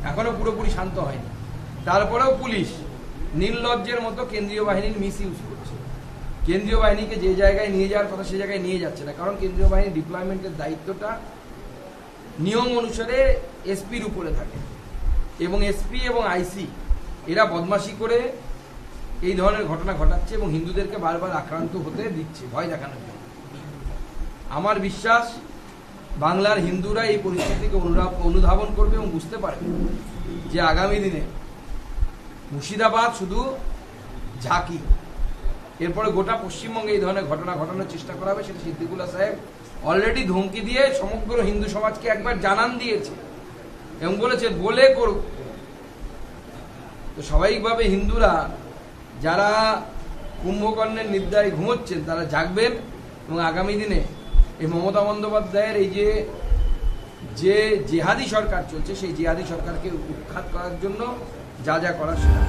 এখনো পুরোপুরি শান্ত হয়নি। তারপরেও পুলিশ নির্লজ্জের মতো কেন্দ্রীয় বাহিনীর মিস ইউজ করছে। কেন্দ্রীয় বাহিনীকে যে জায়গায় নিয়ে যাওয়ার কথা সে জায়গায় নিয়ে যাচ্ছে না, কারণ কেন্দ্রীয় বাহিনীর ডিপ্লয়মেন্টের দায়িত্বটা নিয়ম অনুসারে এসপির উপরে থাকে, এবং এসপি এবং আইসি এরা বদমাশি করে এই ধরনের ঘটনা ঘটাচ্ছে এবং হিন্দুদেরকে বারবার আক্রান্ত হতে দিচ্ছে ভয় দেখানোর জন্য। আমার বিশ্বাস বাংলার হিন্দুরা এই পরিস্থিতিকে অনুধাবন করবে এবং বুঝতে পারবে যে আগামী দিনে মুর্শিদাবাদ শুধু ঝাঁকি, এরপরে গোটা পশ্চিমবঙ্গে এই ধরনের ঘটনা ঘটানোর চেষ্টা করা হবে। সেটা সিদ্দিকুল্লাহ সাহেব অলরেডি ধমকি দিয়ে সমগ্র হিন্দু সমাজকে একবার জানান দিয়েছে এবং বলেছে বলে করুক। তো স্বাভাবিকভাবে হিন্দুরা যারা কুম্ভকর্ণের নিদ্রায় ঘুমোচ্ছেন তারা জাগবেন এবং আগামী দিনে এই মমতা বন্দ্যোপাধ্যায়ের এই যে জেহাদি সরকার চলছে সেই জেহাদি সরকারকে উৎখাত করার জন্য যা যা করার সেটা